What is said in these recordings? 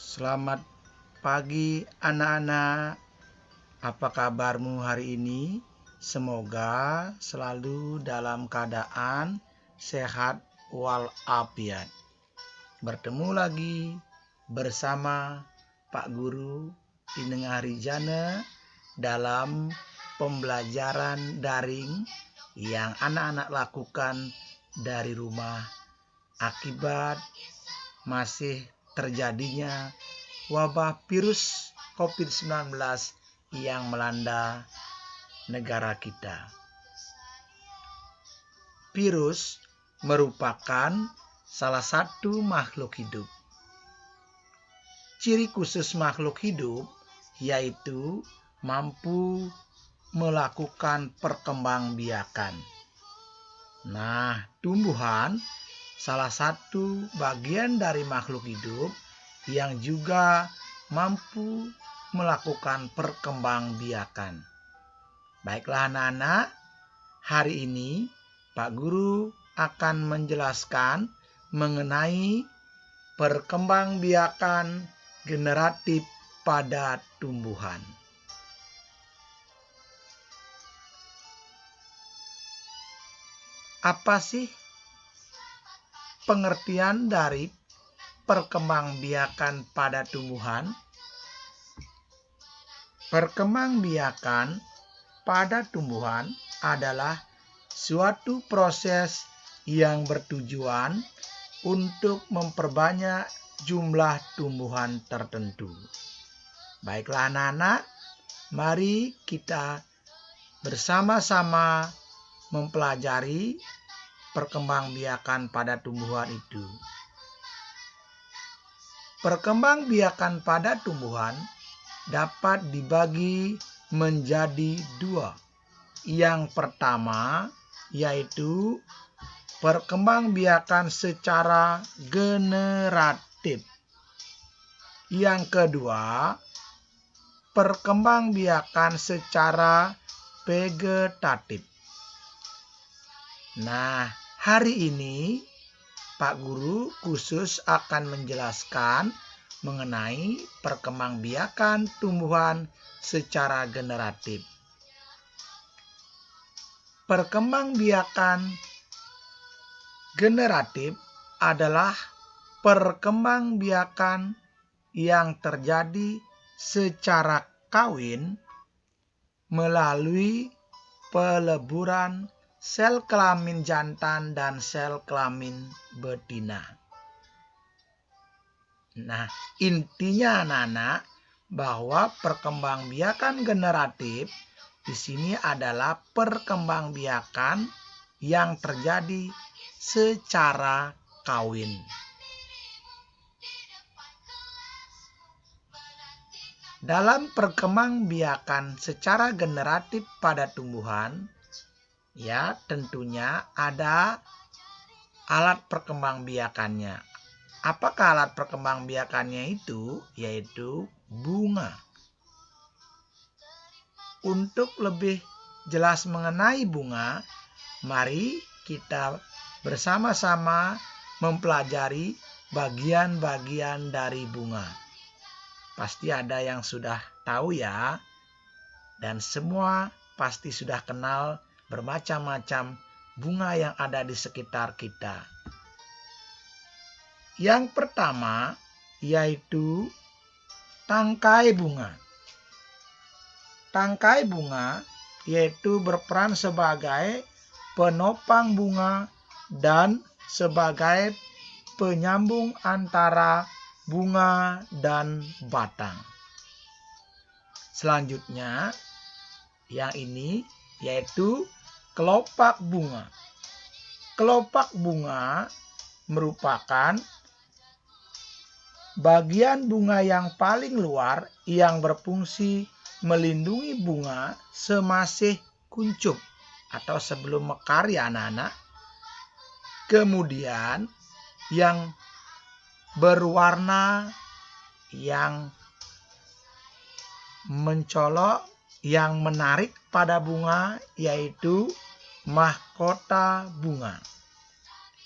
Selamat pagi anak-anak. Apa kabarmu hari ini? Semoga selalu dalam keadaan sehat walafiat. Bertemu lagi bersama Pak Guru Ineng Harijana dalam pembelajaran daring yang anak-anak lakukan dari rumah akibat masih terjadinya wabah virus COVID-19 yang melanda negara kita. Virus merupakan salah satu makhluk hidup. Ciri khusus makhluk hidup yaitu mampu melakukan perkembangbiakan. Nah, tumbuhan salah satu bagian dari makhluk hidup yang juga mampu melakukan perkembangbiakan. Baiklah anak-anak, hari ini Pak Guru akan menjelaskan mengenai perkembangbiakan generatif pada tumbuhan. Apa sih pengertian dari perkembangbiakan pada tumbuhan? Perkembangbiakan pada tumbuhan adalah suatu proses yang bertujuan untuk memperbanyak jumlah tumbuhan tertentu. Baiklah anak-anak, mari kita bersama-sama mempelajari perkembangbiakan pada tumbuhan itu. Perkembangbiakan pada tumbuhan dapat dibagi menjadi dua. Yang pertama yaitu perkembangbiakan secara generatif. Yang kedua, perkembangbiakan secara vegetatif. Nah, hari ini Pak Guru khusus akan menjelaskan mengenai perkembangbiakan tumbuhan secara generatif. Perkembangbiakan generatif adalah perkembangbiakan yang terjadi secara kawin melalui peleburan sel kelamin jantan dan sel kelamin betina. Nah, intinya anak-anak bahwa perkembangbiakan generatif di sini adalah perkembangbiakan yang terjadi secara kawin. Dalam perkembangbiakan secara generatif pada tumbuhan, ya tentunya ada alat perkembangbiakannya. Apakah alat perkembangbiakannya itu? Yaitu bunga. Untuk lebih jelas mengenai bunga, mari kita bersama-sama mempelajari bagian-bagian dari bunga. Pasti ada yang sudah tahu ya, dan semua pasti sudah kenal bermacam-macam bunga yang ada di sekitar kita. Yang pertama yaitu tangkai bunga. Tangkai bunga yaitu berperan sebagai penopang bunga dan sebagai penyambung antara bunga dan batang. Selanjutnya, yang ini yaitu kelopak bunga. Kelopak bunga merupakan bagian bunga yang paling luar yang berfungsi melindungi bunga semasih kuncup atau sebelum mekar ya anak-anak. Kemudian yang berwarna yang mencolok, yang menarik pada bunga yaitu mahkota bunga.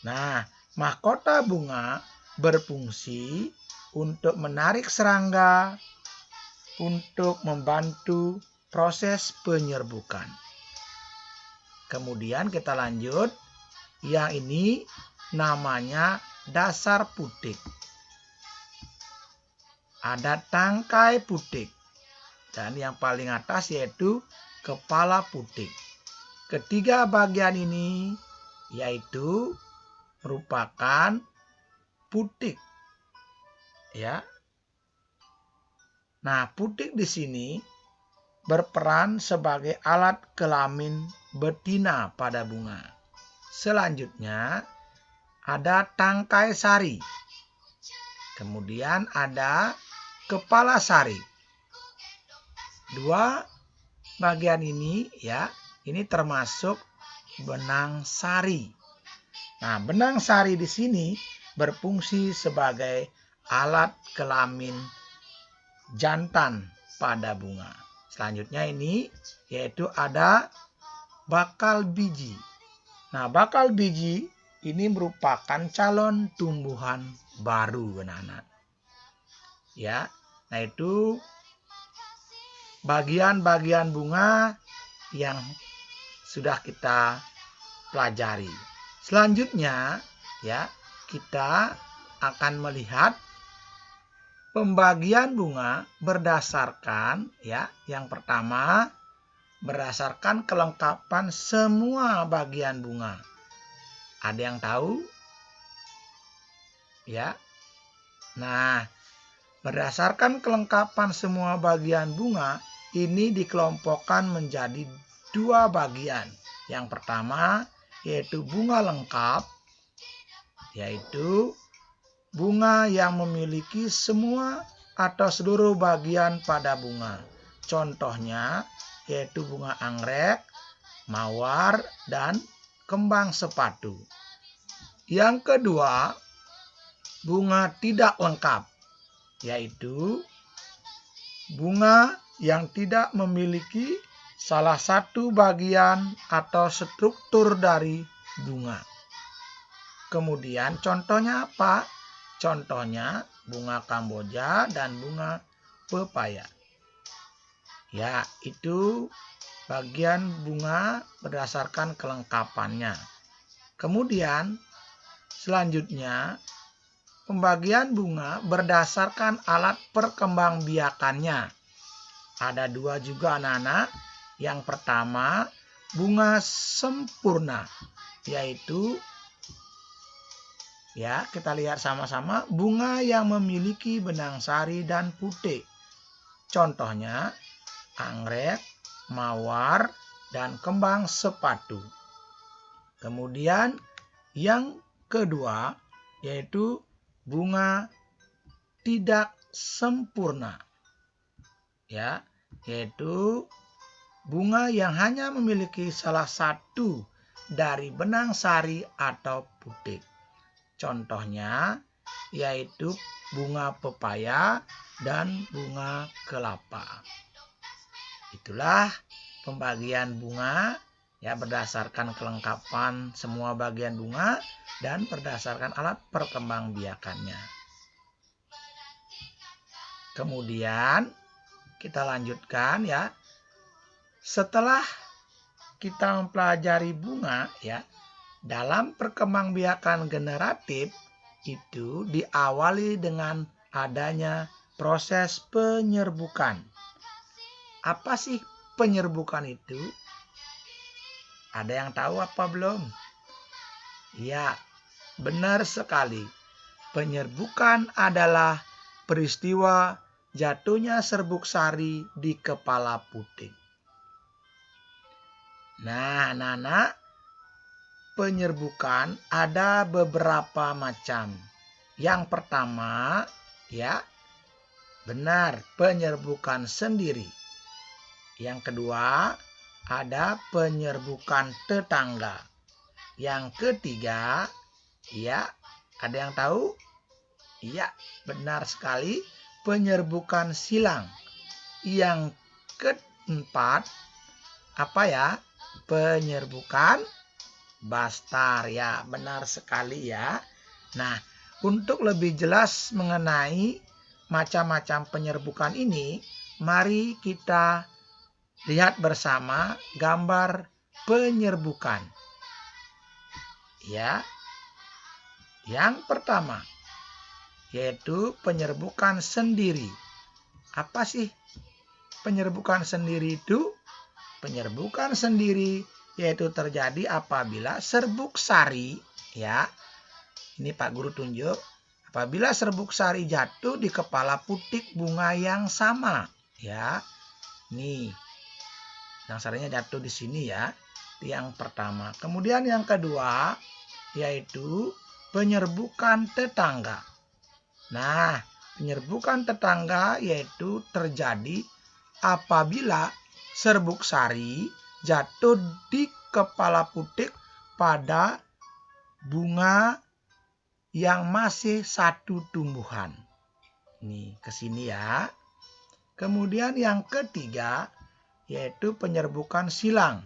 Nah, mahkota bunga berfungsi untuk menarik serangga, untuk membantu proses penyerbukan. Kemudian kita lanjut, yang ini namanya dasar putik. Ada tangkai putik, dan yang paling atas yaitu kepala putik. Ketiga bagian ini yaitu merupakan putik, ya. Nah, putik di sini berperan sebagai alat kelamin betina pada bunga. Selanjutnya ada tangkai sari. Kemudian ada kepala sari. Dua bagian ini ya, ini termasuk benang sari. Nah, benang sari di sini berfungsi sebagai alat kelamin jantan pada bunga. Selanjutnya ini yaitu ada bakal biji. Nah, bakal biji ini merupakan calon tumbuhan baru, anak-anak. Ya, nah itu bagian-bagian bunga yang sudah kita pelajari. Selanjutnya ya, kita akan melihat pembagian bunga berdasarkan ya, yang pertama berdasarkan kelengkapan semua bagian bunga. Ada yang tahu? Ya. Nah, berdasarkan kelengkapan semua bagian bunga, ini dikelompokkan menjadi dua bagian. Yang pertama yaitu bunga lengkap, yaitu bunga yang memiliki semua atau seluruh bagian pada bunga. Contohnya yaitu bunga anggrek, mawar, dan kembang sepatu. Yang kedua, bunga tidak lengkap, yaitu bunga yang tidak memiliki salah satu bagian atau struktur dari bunga. Kemudian contohnya apa? Contohnya bunga kamboja dan bunga pepaya. Ya, itu bagian bunga berdasarkan kelengkapannya. Kemudian selanjutnya pembagian bunga berdasarkan alat perkembangbiakannya. Ada dua juga, anak-anak. Yang pertama bunga sempurna, yaitu ya, kita lihat sama-sama, bunga yang memiliki benang sari dan putik. Contohnya anggrek, mawar, dan kembang sepatu. Kemudian yang kedua yaitu bunga tidak sempurna. Ya, yaitu bunga yang hanya memiliki salah satu dari benang sari atau putik. Contohnya yaitu bunga pepaya dan bunga kelapa. Itulah pembagian bunga ya, berdasarkan kelengkapan semua bagian bunga dan berdasarkan alat perkembangbiakannya. Kemudian kita lanjutkan ya. Setelah kita mempelajari bunga ya, dalam perkembangbiakan generatif itu diawali dengan adanya proses penyerbukan. Apa sih penyerbukan itu? Ada yang tahu apa belum? Ya, benar sekali. Penyerbukan adalah peristiwa jatuhnya serbuk sari di kepala putik. Nah, anak-anak, penyerbukan ada beberapa macam. Yang pertama, ya, benar, penyerbukan sendiri. Yang kedua, ada penyerbukan tetangga. Yang ketiga, ya, ada yang tahu? Iya, benar sekali, penyerbukan silang. Yang keempat, apa ya? Penyerbukan bastar, ya, benar sekali ya. Nah, untuk lebih jelas mengenai macam-macam penyerbukan ini, mari kita lihat bersama gambar penyerbukan. Ya. Yang pertama yaitu penyerbukan sendiri. Apa sih penyerbukan sendiri itu? Penyerbukan sendiri yaitu terjadi apabila serbuk sari, ya. Ini Pak Guru tunjuk. Apabila serbuk sari jatuh di kepala putik bunga yang sama, ya. Nih, yang sarinya jatuh di sini ya. Yang pertama. Kemudian yang kedua yaitu penyerbukan tetangga. Nah, penyerbukan tetangga yaitu terjadi apabila serbuk sari jatuh di kepala putik pada bunga yang masih satu tumbuhan. Nih, ke sini ya. Kemudian yang ketiga yaitu penyerbukan silang.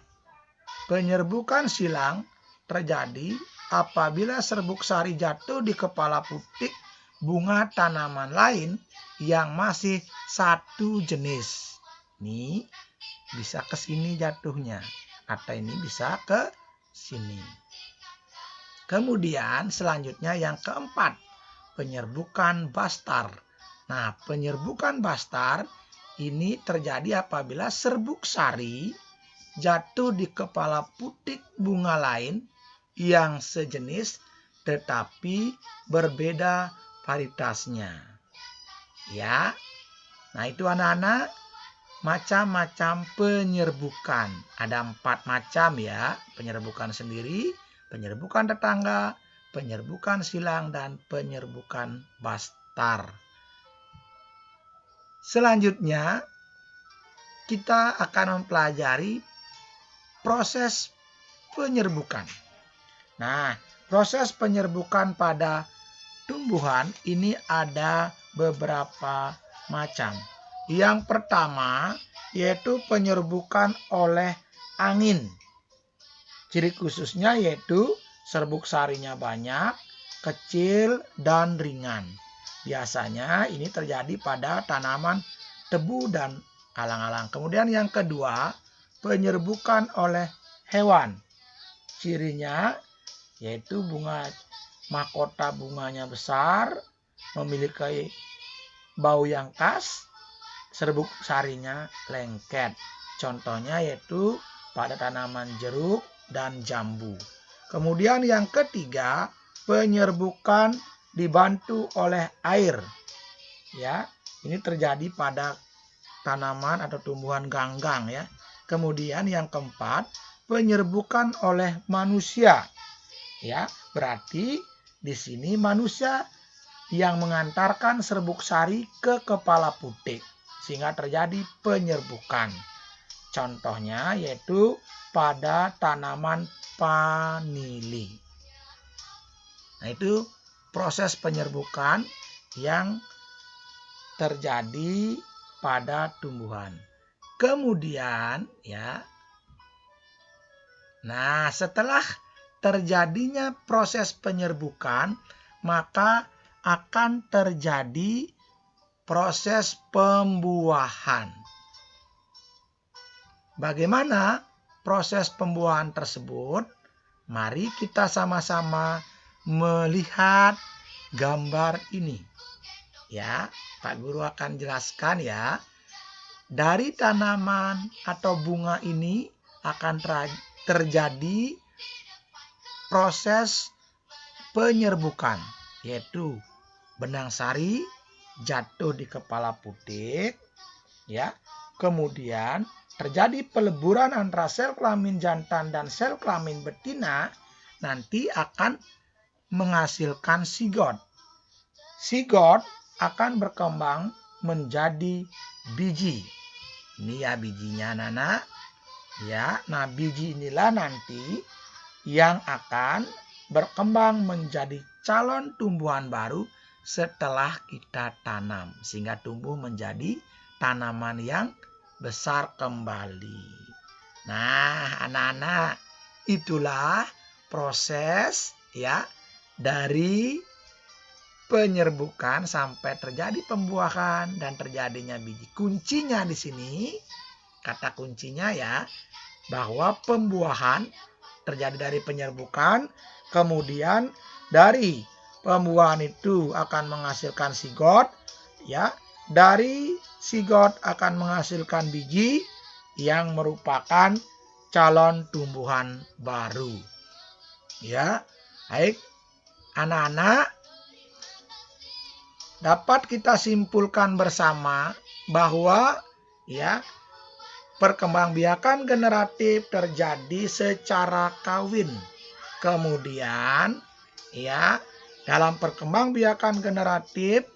Penyerbukan silang terjadi apabila serbuk sari jatuh di kepala putik bunga tanaman lain yang masih satu jenis. Nih, bisa ke sini jatuhnya. Atau ini bisa ke sini. Kemudian selanjutnya yang keempat, penyerbukan bastar. Nah, penyerbukan bastar ini terjadi apabila serbuk sari jatuh di kepala putik bunga lain yang sejenis tetapi berbeda varietasnya. Ya. Nah, itu anak-anak macam-macam penyerbukan. Ada 4 macam ya. Penyerbukan sendiri, penyerbukan tetangga, penyerbukan silang, dan penyerbukan bastar. Selanjutnya kita akan mempelajari proses penyerbukan. Nah, proses penyerbukan pada tumbuhan ini ada beberapa macam. Yang pertama yaitu penyerbukan oleh angin. Ciri khususnya yaitu serbuk sarinya banyak, kecil, dan ringan. Biasanya ini terjadi pada tanaman tebu dan alang-alang. Kemudian yang kedua, penyerbukan oleh hewan. Cirinya yaitu bunga mahkota bunganya besar, memiliki bau yang khas, serbuk sarinya lengket. Contohnya yaitu pada tanaman jeruk dan jambu. Kemudian yang ketiga, penyerbukan dibantu oleh air. Ya, ini terjadi pada tanaman atau tumbuhan ganggang ya. Kemudian yang keempat, penyerbukan oleh manusia. Ya, berarti di sini manusia yang mengantarkan serbuk sari ke kepala putik sehingga terjadi penyerbukan. Contohnya yaitu pada tanaman vanili. Nah, itu proses penyerbukan yang terjadi pada tumbuhan. Kemudian ya. Nah, setelah terjadinya proses penyerbukan, maka akan terjadi proses pembuahan. Bagaimana proses pembuahan tersebut? Mari kita sama-sama melihat gambar ini. Ya, Pak Guru akan jelaskan ya. Dari tanaman atau bunga ini akan terjadi proses penyerbukan, yaitu benang sari jatuh di kepala putik, ya. Kemudian terjadi peleburan antara sel kelamin jantan dan sel kelamin betina, nanti akan menghasilkan sigot. Sigot akan berkembang menjadi biji. Ini ya bijinya anak-anak. Ya, nah biji inilah nanti yang akan berkembang menjadi calon tumbuhan baru setelah kita tanam. Sehingga tumbuh menjadi tanaman yang besar kembali. Nah, anak-anak, itulah proses ya dari penyerbukan sampai terjadi pembuahan dan terjadinya biji. Kuncinya di sini, kata kuncinya ya, bahwa pembuahan terjadi dari penyerbukan, kemudian dari pembuahan itu akan menghasilkan sigot, ya. Dari sigot akan menghasilkan biji yang merupakan calon tumbuhan baru. Ya, baik anak-anak, dapat kita simpulkan bersama bahwa ya perkembangbiakan generatif terjadi secara kawin. Kemudian ya dalam perkembangbiakan generatif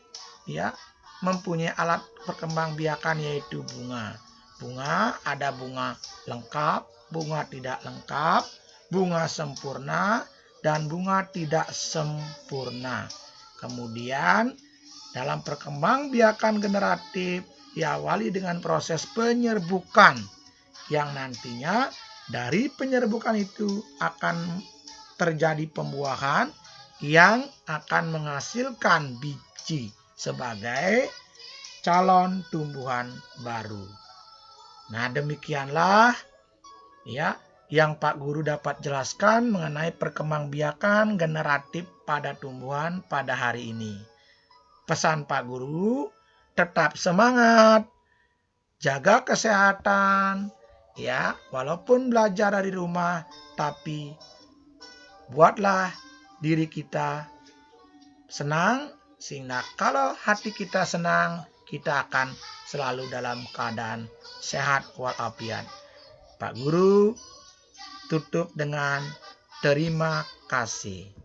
ya mempunyai alat perkembangbiakan yaitu bunga. Bunga ada bunga lengkap, bunga tidak lengkap, bunga sempurna, dan bunga tidak sempurna. Kemudian dalam perkembangbiakan generatif diawali dengan proses penyerbukan yang nantinya dari penyerbukan itu akan terjadi pembuahan yang akan menghasilkan biji sebagai calon tumbuhan baru. Nah, demikianlah ya yang Pak Guru dapat jelaskan mengenai perkembangbiakan generatif pada tumbuhan pada hari ini. Pesan Pak Guru, tetap semangat, jaga kesehatan, ya, walaupun belajar dari rumah, tapi buatlah diri kita senang, sehingga kalau hati kita senang, kita akan selalu dalam keadaan sehat walafiat. Pak Guru tutup dengan terima kasih.